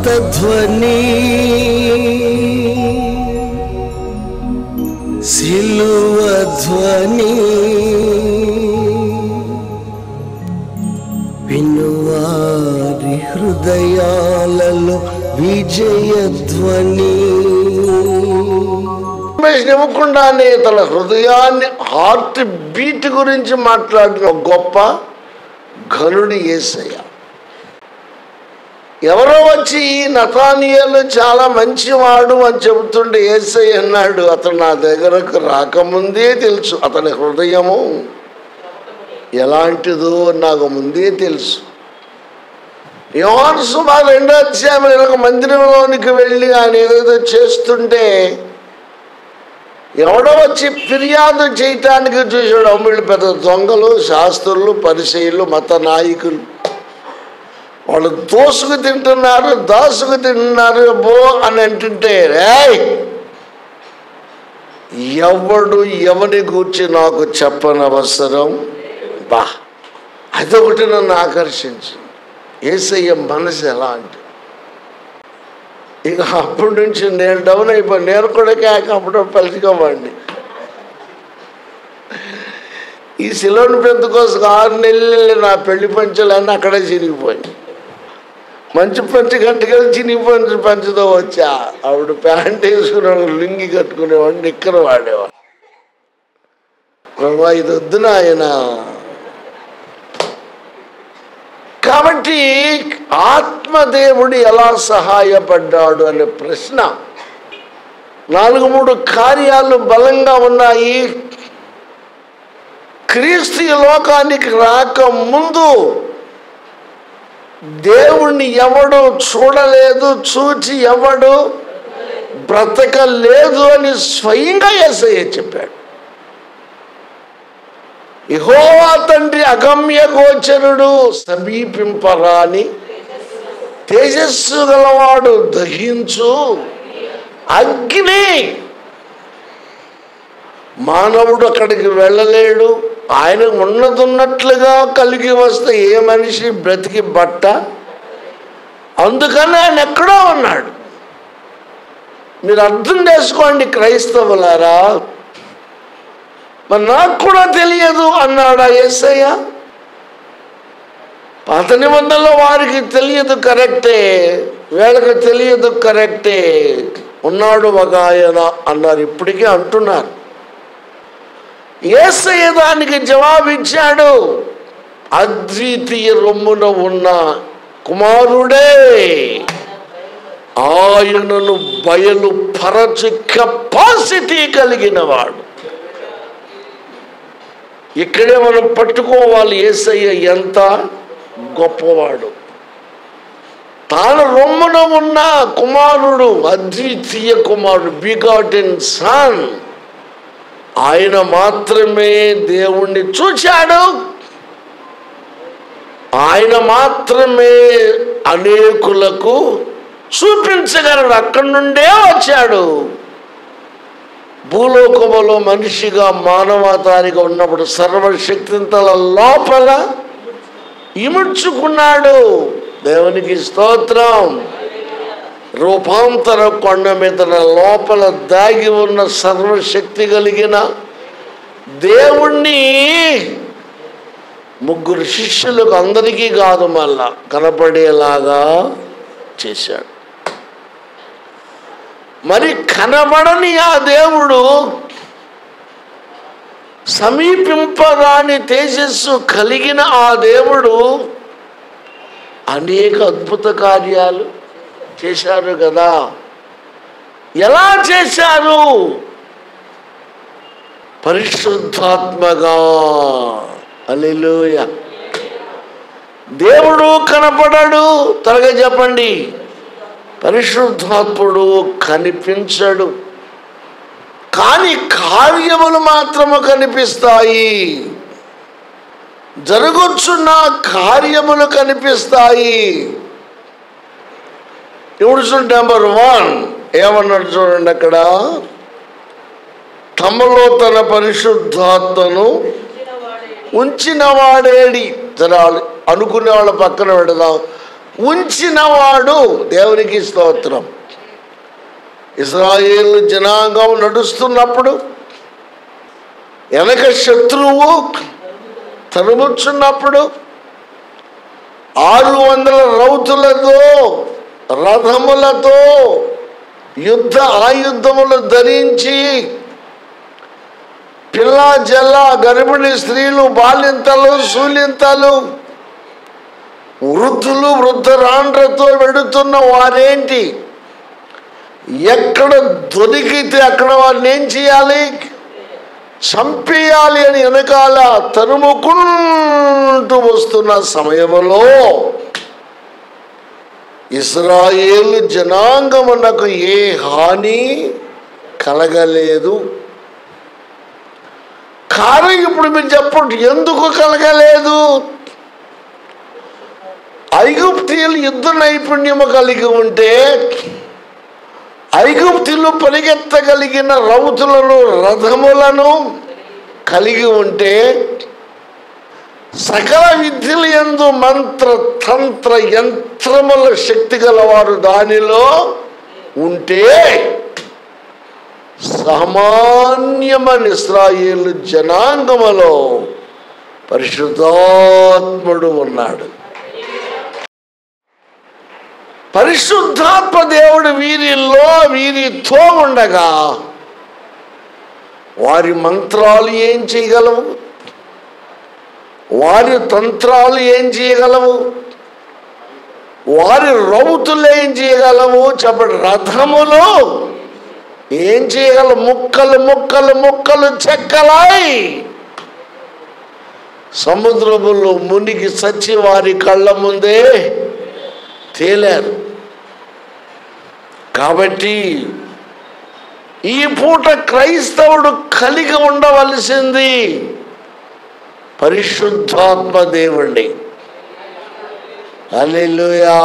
ఆర్తధ్వని సిలువ ధ్వని వినువారి హృదయాలలో విజయధ్వని. ఇవ్వకుండానే తన హృదయాన్ని హార్ట్ బీట్ గురించి మాట్లాడిన గొప్ప ఘనుడు యేసయ్య. ఎవరో వచ్చి నతానియేలు చాలా మంచివాడు అని చెబుతుండే యేసయ్య అన్నాడు, అతను నా దగ్గరకు రాకముందే తెలుసు, అతని హృదయము ఎలాంటిదో నాకు ముందే తెలుసు. యోహాను సువార్త 2వ అధ్యాయంలో ఒక మందిరంలోనికి వెళ్ళి ఆయన ఏదేదో చేస్తుంటే ఎవడో వచ్చి ఫిర్యాదు చేయటానికి చూసాడు. వీళ్ళు పెద్ద దొంగలు, శాస్త్రులు, పరిసయ్యులు, మత నాయకులు, వాళ్ళు దోసుకు తింటున్నారు, దాసుకు తింటున్నారు బో అని అంటుంటే, ఎవడు ఎవని గూర్చి నాకు చెప్పనవసరం బా. అదొకటి నన్ను ఆకర్షించింది. యేసయ్య మనసు ఎలా అంటే, ఇక అప్పటి నుంచి నేను డౌన్ అయిపోయాను. నేను కూడా అప్పుడు పలుచుకోమండి. ఈ సిలోన్ పెందుకోసం 6 నెలలు నా పెళ్లి పంచలన్నీ అక్కడే చిరిగిపోయింది. మంచి పంచి కట్టుకెళ్ళి చినిగిపోయిన పంచుతో వచ్చా. ఆవిడ ప్యాంట్ వేసుకునేవాడు, లుంగి కట్టుకునేవాడు, నిక్కర వాడేవాడు. ప్రభా ఇది వద్దున ఆయన. కాబట్టి ఆత్మదేవుడు ఎలా సహాయపడ్డాడు అనే ప్రశ్న. 4-3 కార్యాలు బలంగా ఉన్నాయి. క్రీస్తు లోకానికి రాకముందు దేవుణ్ణి ఎవడు చూడలేదు, చూచి ఎవడు బ్రతకలేదు అని స్వయంగా యేసయ్య చెప్పాడు. యెహోవా తండ్రి అగమ్య గోచరుడు, సమీపింపరాని తేజస్సు గలవాడు, దహించు అగ్ని. మానవుడు అక్కడికి వెళ్ళలేడు. ఆయన ఉన్నదున్నట్లుగా కలిగి వస్తే ఏ మనిషి బ్రతికి బట్ట. అందుకని ఆయన ఎక్కడో ఉన్నాడు. మీరు అర్థం చేసుకోండి క్రైస్తవులారా. మరి నాకు కూడా తెలియదు అన్నాడా యేసయ్య? పాత నిబంధనలో వారికి తెలియదు కరెక్టే, వీళ్ళకి తెలియదు కరెక్టే. ఉన్నాడు ఒక ఆయన అన్నారు, ఇప్పటికీ అంటున్నారు. యేసయ్య దానికి జవాబిచ్చాడు, అద్వితీయ రొమ్మున ఉన్న కుమారుడే ఆయనను బయలుపరచు కెపాసిటీ కలిగిన వాడు. ఇక్కడే మనం పట్టుకోవాలి యేసయ్య ఎంత గొప్పవాడు. తాను రొమ్మున ఉన్న కుమారుడు, అద్వితీయ కుమారుడు, బిగాటెన్ సన్. ఆయన మాత్రమే దేవుణ్ణి చూశాడు. ఆయన మాత్రమే అనేకులకు చూపించగలడు. అక్కడి నుండే వచ్చాడు. భూలోకములో మనిషిగా మానవతానిగా ఉన్నప్పుడు సర్వశక్తిని తన లోపల ఇముడ్చుకున్నాడు. దేవునికి స్తోత్రం. రూపాంతర కొండ మీద లోపల దాగి ఉన్న సర్వశక్తి కలిగిన దేవుణ్ణి 3 శిష్యులకు, అందరికీ కాదు, మళ్ళా కనపడేలాగా చేశాడు. మరి కనబడని ఆ దేవుడు, సమీపింపరాని తేజస్సు కలిగిన ఆ దేవుడు అనేక అద్భుత కార్యాలు చేశారు కదా. ఎలా చేశారు? పరిశుద్ధాత్మగా. హల్లెలూయా. దేవుడు కనపడడు, త్వరగా చెప్పండి. పరిశుద్ధాత్ముడు కనిపించడు, కానీ కార్యములు మాత్రము కనిపిస్తాయి. జరుగుచున్న కార్యములు కనిపిస్తాయి. ఇప్పుడు నెంబర్ 1 ఏమన్నాడు చూడండి అక్కడ. తమలో తన పరిశుద్ధాత్మను ఉంచిన వాడేడి. జర అనుకునే వాళ్ళ పక్కన పెడదాం. ఉంచినవాడు. దేవునికి స్తోత్రం. ఇశ్రాయేలు జనాంగం నడుస్తున్నప్పుడు వెనక శత్రువు తరుముచున్నప్పుడు 600 రౌతులతో రథములతో యుద్ధ ఆయుధములు ధరించి పిల్ల జల్ల గర్భిణీ స్త్రీలు, బాలింతలు, శూలింతలు, వృద్ధులు, వృద్ధరాండ్రతో వెడుతున్న వారేంటి, ఎక్కడ దొరికితే అక్కడ వారిని ఏం చేయాలి? చంపేయాలి అని వెనకాల తరుముకుంటూ వస్తున్న సమయంలో ఇశ్రాయేలు జనాంగమునకు ఏ హాని కలగలేదు. కారణం ఇప్పుడు మీరు చెప్పండి, ఎందుకు కలగలేదు? ఐగుప్తీయులు యుద్ధ నైపుణ్యము కలిగి ఉంటే, ఐగుప్తులు పరిగెత్తగలిగిన రౌతులను, రథములను కలిగి ఉంటే, సకల విద్యలు యందు మంత్ర తంత్ర యంత్రముల శక్తి గలవారు దానిలో ఉంటే, సామాన్యమైన ఇశ్రాయేలు జనాంగములో పరిశుద్ధాత్ముడు ఉన్నాడు. పరిశుద్ధాత్మ దేవుడు వీరితో ఉండగా వారి మంత్రాలు ఏం చేయగలవు? వారి తంత్రాలు ఏం చేయగలవు? వారి రౌతులు ఏం చేయగలవు? చెప్పండి. రథములు ఏం చేయగలవు? ముక్కలు ముక్కలు ముక్కలు చెక్కలాయి సముద్రములో మునిగి సచ్చి వారి కళ్ళ ముందే తేలారు. కాబట్టి ఈ పూట క్రైస్తవుడు కలిగి ఉండవలసింది పరిశుద్ధాత్మ దేవుణ్ణి. హల్లెలూయా.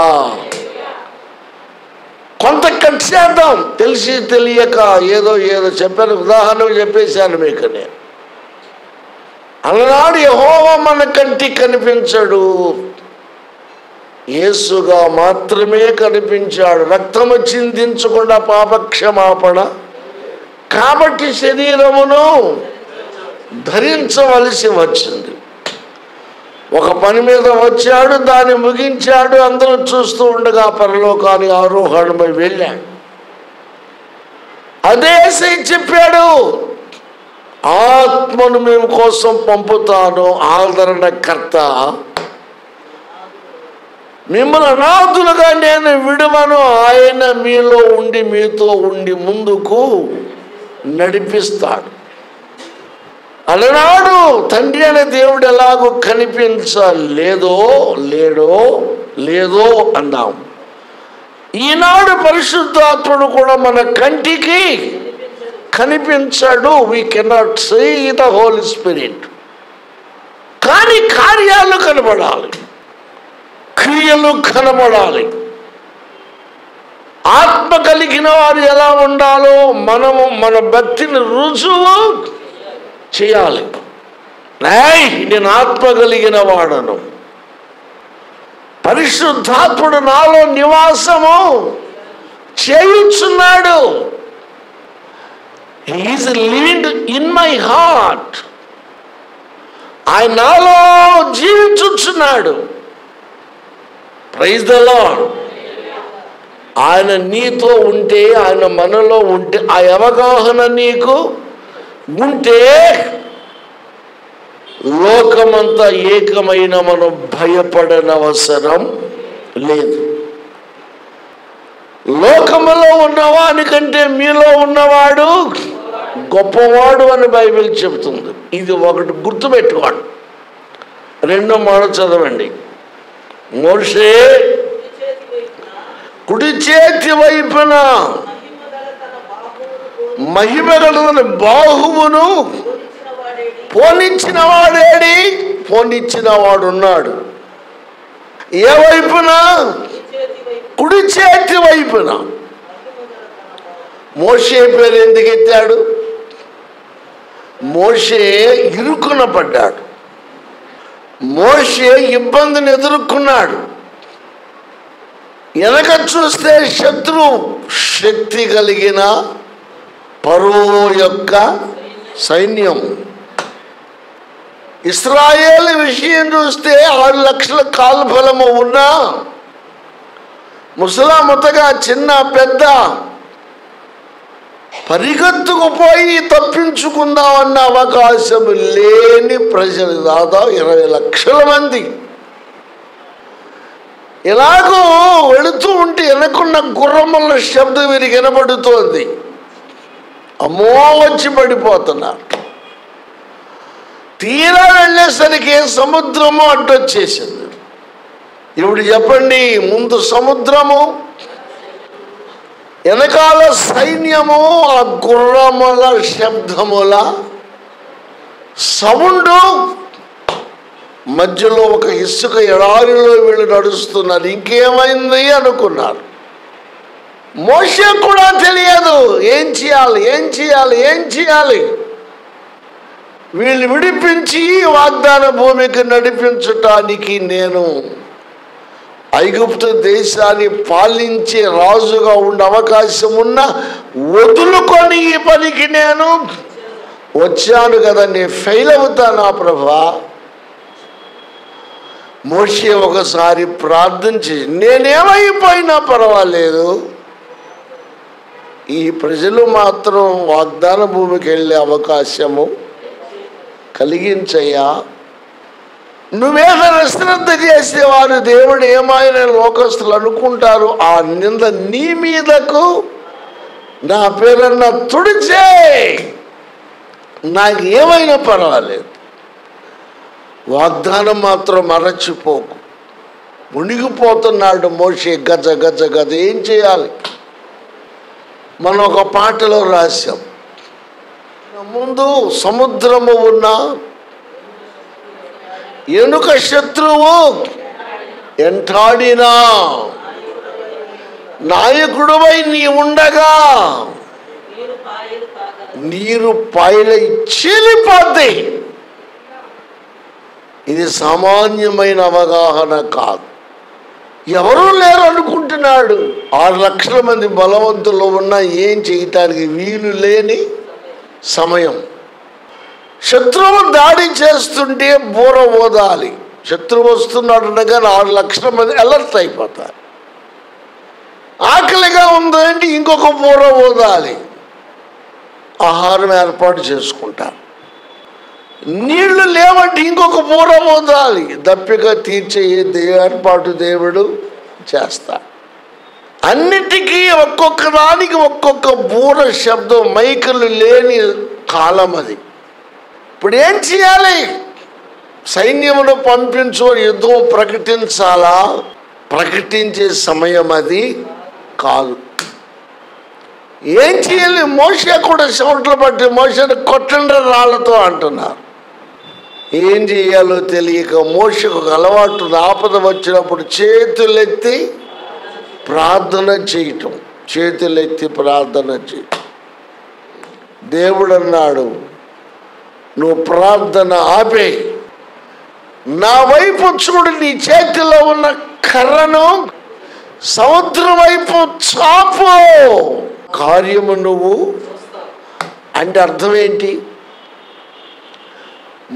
కొంత కట్ చేద్దాం, తెలిసి తెలియక ఏదో చెప్పాను, ఉదాహరణకు చెప్పేశాను మీకు నేను. అలనాడు యెహోవా మన కంటికి కనిపించడు, యేసుగా మాత్రమే కనిపించాడు. రక్తము చిందించకుండా పాపక్షమాపణ, కాబట్టి శరీరమును ధరించవలసి వచ్చింది. ఒక పని మీద వచ్చాడు, దాన్ని ముగించాడు, అందరూ చూస్తూ ఉండగా పరలోకానికి ఆరోహణమై వెళ్ళాడు. అదే చెప్పాడు, ఆత్మను మేము కోసం పంపుతాను, ఆదరణకర్త, మిమ్మల్ని అనాథులుగా నేను విడువను, ఆయన మీలో ఉండి మీతో ఉండి ముందుకు నడిపిస్తాడు. అలనాడు తండ్రి అనే దేవుడు ఎలాగో కనిపించలేదో లేదో అన్నాం. ఈనాడు పరిశుద్ధాత్ముడు కూడా మన కంటికి కనిపించాడు. We cannot see the holy spirit, కానీ కార్యాలు కనబడాలి, క్రియలు కనబడాలి. ఆత్మ కలిగిన వారు ఎలా ఉండాలో మనము మన భక్తిని రుజువు చేయాలి. నేను ఆత్మ కలిగిన వాడను, పరిశుద్ధాత్ముడు నాలో నివాసము చేయుచున్నాడు. He is living in my heart. ఆయన నాలో జీవించుచున్నాడు. Praise the lord. ఆయన నీతో ఉంటే, ఆయన మనలో ఉంటే, ఆ అవగాహన నీకు ఉంటే లోకమంతా ఏకమైన మనం భయపడనవసరం లేదు. లోకములో ఉన్నవానికంటే మీలో ఉన్నవాడు గొప్పవాడు అని బైబిల్ చెబుతుంది. ఇది ఒకటి గుర్తుపెట్టుకోండి. రెండో మాట చదవండి. మోషే కుడి చేతి వైపున మహిమ గల బాహువును పోనిచ్చిన వాడేడి? పోనిచ్చిన వాడున్నాడు. ఏ వైపున? కుడి చేతి వైపున. మోషే పేరు ఎందుకు ఎత్తాడు? మోషే ఇరుకున పడ్డాడు. మోషే ఇబ్బందిని ఎదుర్కొన్నాడు. వెనక చూస్తే శత్రు శక్తి కలిగిన ఫరో యొక్క సైన్యం. ఇశ్రాయేలు విషయం చూస్తే 6 లక్షల కాల్బలము ఉన్నా ముసలాముతగా చిన్న పెద్ద పరిగెత్తుకుపోయి తప్పించుకుందామన్న అవకాశం లేని ప్రజలు దాదాపు 20 లక్షల మంది. ఇలాగూ వెళుతూ ఉంటే వెనకున్న గుర్రముల శబ్దం వీరికి వినబడుతోంది. అమ్మో వచ్చి పడిపోతున్నారు. తీరా వెళ్ళేసరికి సముద్రము అడ్డొచ్చేసింది. ఇప్పుడు చెప్పండి, ముందు సముద్రము, వెనకాల సైన్యము, ఆ గుర్రముల శబ్దముల సౌండ్, మధ్యలో ఒక ఇసుక ఎడారిలో వీళ్ళు నడుస్తున్నారు. ఇంకేమైంది అనుకున్నారు. మోషే కూడా తెలియదు ఏం చేయాలి. వీళ్ళు విడిపించి వాగ్దాన భూమికి నడిపించటానికి నేను ఐగుప్తు దేశాన్ని పాలించే రాజుగా ఉండే అవకాశం ఉన్న వదులుకొని ఈ పనికి నేను వచ్చాను కదా, నేను ఫెయిల్ అవుతానా ప్రభా? మోషే ఒకసారి ప్రార్థించి, నేనేమైపోయినా పర్వాలేదు, ఈ ప్రజలు మాత్రం వాగ్దాన భూమికి వెళ్ళే అవకాశము కలిగించయ్యా. నువ్వేమైనా శ్రద్ధ చేసేవారు దేవుడు ఏమైనా లోకస్తులు అనుకుంటారు, ఆ నింద నీ మీదకు నా పేరన్న తుడిచే, నాకు ఏమైనా పర్వాలేదు, వాగ్దానం మాత్రం మరచిపోకు. మునిగిపోతున్నాడు మోషే గజ గజ గజ. ఏం చేయాలి? మనం ఒక పాటలో రాశాం, ముందు సముద్రము ఉన్న ఎనుక శత్రువు ఎంటాడినా నాయకుడువై నీ ఉండగా నీరు పాయలై చీలిపోద్ది. ఇది సామాన్యమైన అవగాహన కాదు. ఎవరూ లేరు అనుకుంటున్నాడు. 6 లక్షల మంది బలవంతులు ఉన్నా ఏం చేయటానికి వీలు లేని సమయం. శత్రువు దాడి చేస్తుంటే బూర ఓదాలి. శత్రువు వస్తున్నాడు అనగా 6 లక్షల మంది అలర్ట్ అయిపోతారు. ఆకలిగా ఉందంటే ఇంకొక బూర ఓదాలి, ఆహారం ఏర్పాటు చేసుకుంటారు. నీళ్లు లేవంటే ఇంకొక బూర ఓదాలి, దప్పిక తీర్చే ఏర్పాటు దేవుడు చేస్తాడు. అన్నిటికీ ఒక్కొక్క దానికి ఒక్కొక్క బూర శబ్దం, మైకులు లేని కాలం అది. ఇప్పుడు ఏం చేయాలి? సైన్యమును పంపించు, యుద్ధం ప్రకటించాలా? ప్రకటించే సమయం అది కాదు. ఏం చేయాలి? మోషే కూడా చెమటలు పట్టి మోషేని కొట్టండి రాళ్లతో అంటున్నారు. ఏం చేయాలో తెలియక మోషేకు అలవాటు, ఆపద వచ్చినప్పుడు చేతులెత్తి ప్రార్థన చేయటం. దేవుడు అన్నాడు, నువ్వు ప్రార్థన ఆపే, నా వైపు చూడు, నీ చేతిలో ఉన్న కర్రను సముద్రం వైపు చాపు, కార్యము నువ్వు. అంటే అర్థం ఏంటి?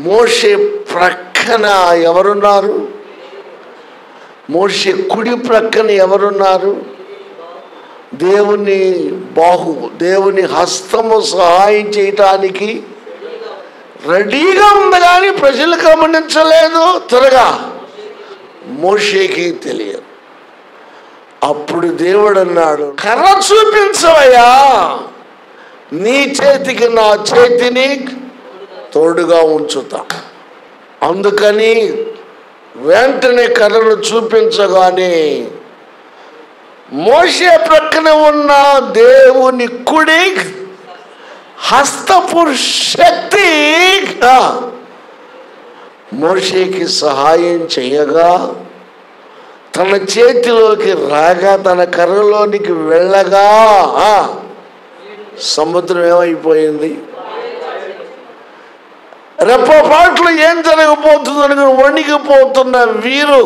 మోషే ప్రక్కన ఎవరున్నారు? మోషే కుడి ప్రక్కన ఎవరున్నారు? దేవుని బాహు, దేవుని హస్తము సహాయం చేయటానికి రెడీగా ఉంది. కానీ ప్రజలు గమనించలేదు. త్వరగా మోషేకి తెలియదు. అప్పుడు దేవుడు అన్నాడు, కర్ర చూపించవయ్యా, నీ చేతికి నా చేతిని తోడుగా ఉంచుతా. అందుకని వెంటనే కర్రను చూపించగానే మోషే ప్రక్కన ఉన్న దేవుని కుడి హస్తపు శక్తి మోషేకి సహాయం చేయగా, తన చేతిలోకి రాగా, తన కర్రలోనికి వెళ్ళగా సముద్రం ఏమైపోయింది? రెప్పపాట్లు ఏం జరగబోతుందని వణికిపోతున్న వీరు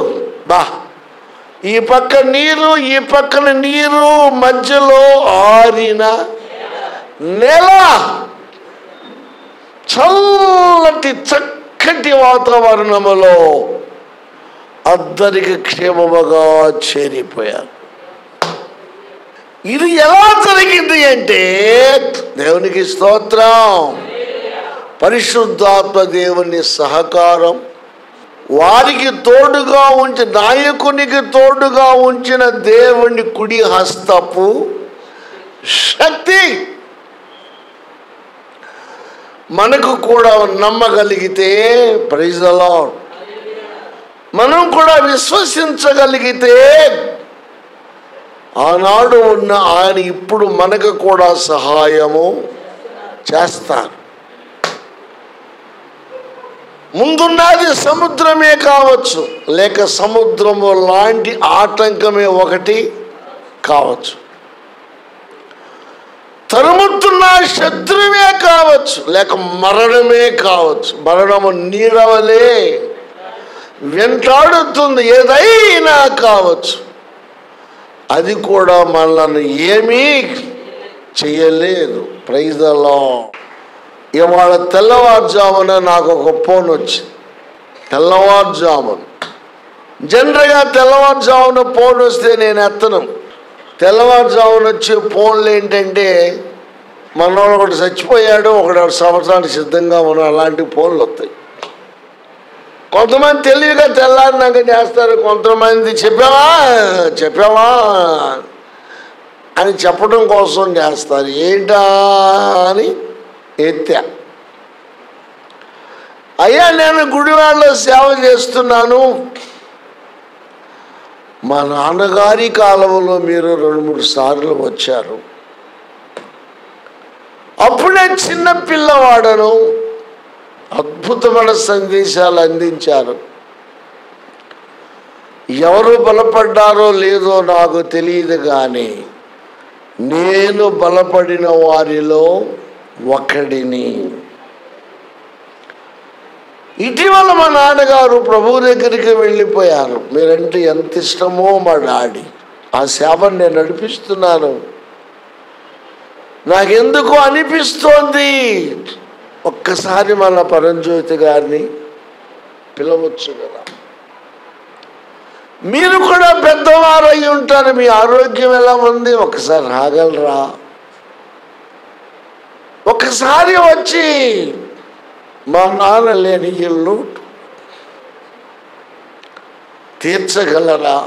ఈ పక్క నీరు, ఈ పక్కన నీరు, మధ్యలో ఆరిన నేల, చల్లటి చక్కటి వాతావరణములో అందరికి క్షేమముగా చేరిపోయారు. ఇది ఎలా జరిగింది అంటే, దేవునికి స్తోత్రం, పరిశుద్ధాత్మ దేవుని సహకారం, వారికి తోడుగా ఉంచి, నాయకునికి తోడుగా ఉంచిన దేవుని కుడి హస్తపు శక్తి మనకు కూడా నమ్మగలిగితే, ప్రైజ్ ది లార్డ్, మనం కూడా విశ్వసించగలిగితే, ఆనాడు ఉన్న ఆయన ఇప్పుడు మనకు కూడా సహాయము చేస్తారు. ముందున్నది సముద్రమే కావచ్చు, లేక సముద్రము లాంటి ఆటంకమే ఒకటి కావచ్చు, తరుముతున్న శత్రువే కావచ్చు, లేక మరణమే కావచ్చు. మరణము నీడవలే వెంటాడుతుంది, ఏదైనా కావచ్చు. అది కూడా మనల్ని ఏమీ చేయలేదు. Praise the Lord. ఇవాళ తెల్లవారుజామున నాకు ఒక ఫోన్ వచ్చింది. తెల్లవారుజామున, జనరల్గా తెల్లవారుజామున ఫోన్ వస్తే నేను ఎత్తను. తెల్లవారుజామున వచ్చే ఫోన్లు ఏంటంటే, మనోడు ఒకటి చచ్చిపోయాడు, ఒకటి సంవత్సరానికి సిద్ధంగా ఉన్న అలాంటి ఫోన్లు వస్తాయి. కొంతమంది తెలివిగా తెల్లారినాక చేస్తారు, కొంతమంది చెప్పావా అని చెప్పడం కోసం చేస్తారు. ఏంటా అని ఎత్తా. అయ్యా, నేను గుడివాడలో సేవ చేస్తున్నాను, మా నాన్నగారి కాలంలో మీరు 2-3 సార్లు వచ్చారు. అప్పుడే చిన్న పిల్లవాడను, అద్భుతమైన సందేశాలు అందించారు. ఎవరు బలపడ్డారో లేదో నాకు తెలియదు, కానీ నేను బలపడిన వారిలో ఒకడిని. ఇటీవల మా నాన్నగారు ప్రభు దగ్గరికి వెళ్ళిపోయారు. మీరంటే ఎంత ఇష్టమో మా డాడీ. ఆ సేవను నేను నడిపిస్తున్నాను. నాకెందుకు అనిపిస్తోంది, ఒక్కసారి మన పరంజ్యోతి గారిని పిలవచ్చు కదా. మీరు కూడా పెద్దవారు అయి ఉంటారు, మీ ఆరోగ్యం ఎలా ఉంది, ఒకసారి రాగలరా? ఒకసారి వచ్చి మా నాన్న లేని ఇల్లు తీర్చగలరా?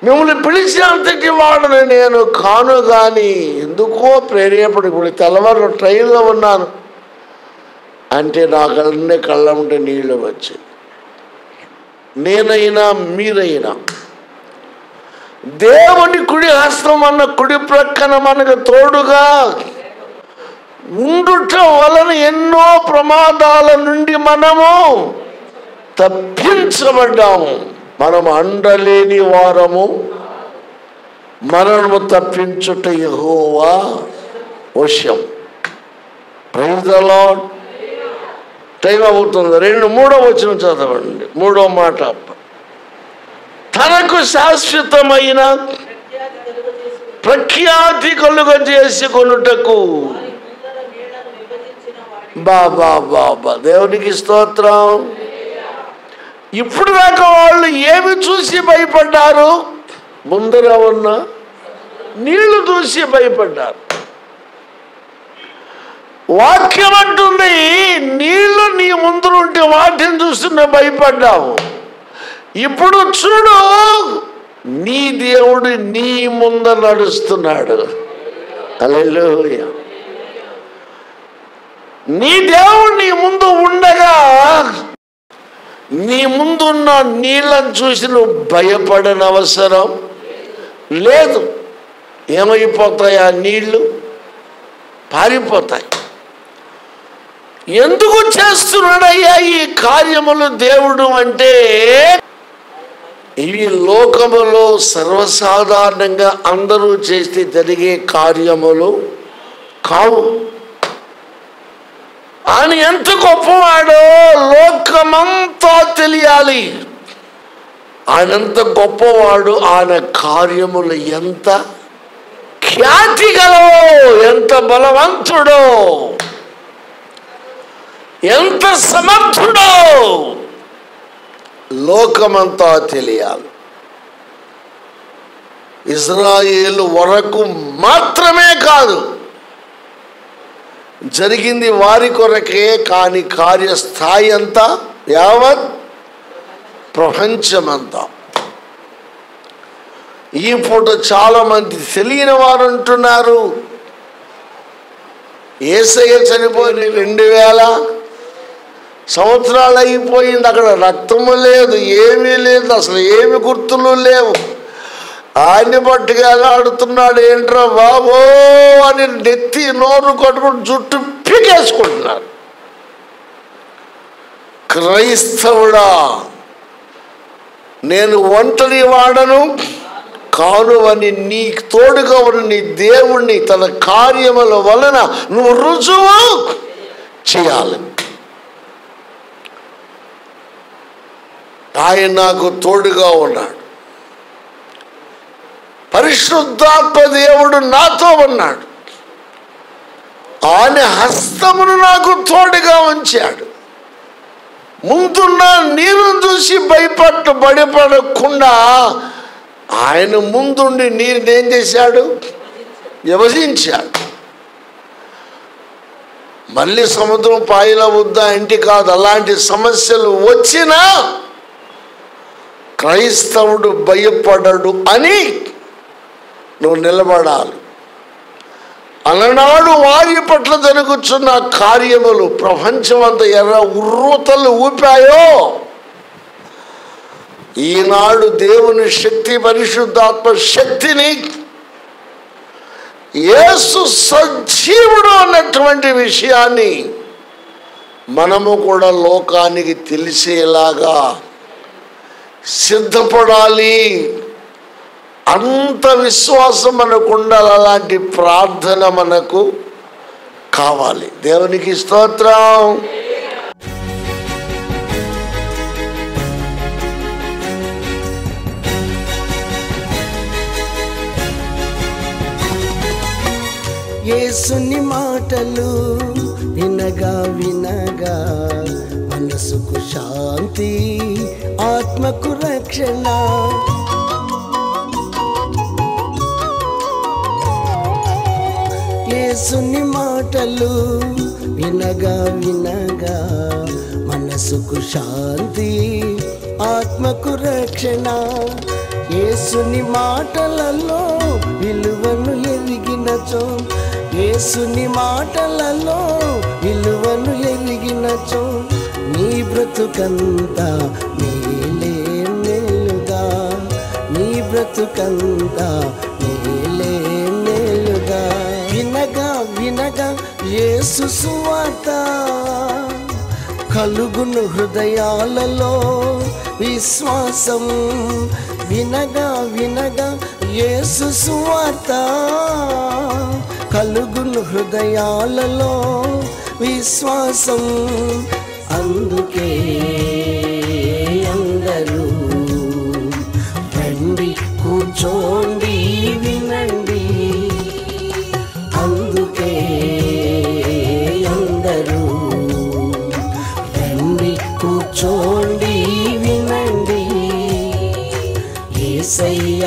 మిమ్మల్ని పిలిచినంతటి వాడని నేను కాను, కానీ ఎందుకో ప్రేరేపడి, ఇప్పుడు తెల్లవారు ట్రైన్లో ఉన్నాను అంటే నా కళ్ళంటే నీళ్ళు వచ్చాయి. నేనైనా మీరైనా దేవుని కుడి హస్తం అన్న కుడి ప్రక్కన మనకు తోడుగా ఉండుట వలన ఎన్నో ప్రమాదాల నుండి మనము తప్పించబడ్డాము. మనము అండలేని వారము, మనము తప్పించుట యెహోవా వశం. Praise the lord. టైం అవుతుంది. 3వ వచనం చదవండి. 3వ మాట, తనకు శాశ్వతమైన ప్రఖ్యాతి కలుగజేసుకొనుటకు. బాబా దేవునికి స్తోత్రం. ఇప్పుడు దాకా వాళ్ళు ఏమి చూసి భయపడ్డారు? ముందర ఉన్న నీళ్లు చూసి భయపడ్డారు. వాక్యం అంటుంది, నీళ్లు నీ ముందు ఉంటే వాటిని చూస్తున్న భయపడ్డావు. ఇప్పుడు చూడు, నీ దేవుడు నీ ముందు నడుస్తున్నాడు. హల్లెలూయా. నీ దేవుడు నీ ముందు ఉండగా నీ ముందున్న నీళ్ళని చూసి నువ్వు భయపడని అవసరం లేదు. ఏమైపోతాయి? ఆ నీళ్లు పారిపోతాయి. ఎందుకు చేస్తున్నాడయ్యా ఈ కార్యములు దేవుడు అంటే, ఇవి లోకములో సర్వసాధారణంగా అందరూ చేస్తే జరిగే కార్యములు కావు. ఆయన ఎంత గొప్పవాడో లోకమంతా తెలియాలి. ఆయన ఎంత గొప్పవాడు, ఆయన కార్యములు ఎంత ఖ్యాతి గలవో, ఎంత బలవంతుడో, ఎంత సమర్థుడో లోకమంతా తెలియాలి. ఇజ్రాయేలు వరకు మాత్రమే కాదు, జరిగింది వారి కొరకే, కానీ కార్యస్థాయి అంతా యావత్ ప్రపంచమంతా. ఈ పూట చాలా మంది తెలియని వారు అంటున్నారు, యేసయ్య చనిపోయిన 2000 సంవత్సరాలు అయిపోయింది, అక్కడ రక్తము లేదు, ఏమీ లేదు, అసలు ఏమి గుర్తులు లేవు. ఆయన్ని పట్టుగా ఆడుతున్నాడు, ఏంట్రా బాబో అని నెత్తి నోరు కొట్టుకుని జుట్టు పీకేసుకుంటున్నారు. క్రైస్తవుడా, నేను ఒంటరి వాడను కానువని, నీ తోడుగా ఉన్న నీ దేవుణ్ణి తన కార్యముల వలన నువ్వు రుజువు చేయాలి. ఆయన నాకు తోడుగా ఉన్నాడు, పరిశుద్ధాత్మ దేవుడు నాతో ఉన్నాడు, ఆయన హస్తమును నాకు తోడుగా ఉంచాడు. ముందున్న నీరును చూసి భయపడకుండా ఆయన ముందుండి నీరుని ఏం చేశాడు? విభజించాడు. మళ్ళీ సముద్రం పాయల వద్దా ఇంటి కాదు, అలాంటి సమస్యలు వచ్చినా క్రైస్తవుడు భయపడడు అని నువ్వు నిలబడాలి. అలనాడు వారి పట్ల జరుగుతున్న కార్యములు ప్రపంచమంతా ఉర్రూతలు ఊపాయో, ఈనాడు దేవుని శక్తి, పరిశుద్ధాత్మ శక్తిని, యేసు సజీవుడు అన్నటువంటి విషయాన్ని మనము కూడా లోకానికి తెలిసేలాగా సిద్ధపడాలి. అంత విశ్వాసం మనకు ఉండాలి, అలాంటి ప్రార్థన మనకు కావాలి. దేవునికి స్తోత్రం. యేసుని మాటలు వినగా వినగా మనసుకు శాంతి, ఆత్మకు రక్షణ. యేసుని మాటలు వినగా వినగా మనసుకు శాంతి, ఆత్మకు రక్షణ. యేసుని మాటలలో విలువను ఎరిగినచో, యేసుని మాటలలో విలువను ఎరిగినచో, నీ బ్రతుకంతా మేలే మేలుగా, నీ బ్రతుకంతా మేలే మేలుగా. వినగా వినగా యేసు సువార్త కలుగును హృదయాలలో విశ్వాసం. వినగా వినగా యేసు సువార్త కలుగును హృదయాలలో విశ్వాసం. అందుకే అందరూ రండి, కూర్చోండి, వినండి. అందుకే అందరూ రండి, కూర్చోండి, వినండి. యేసయ్య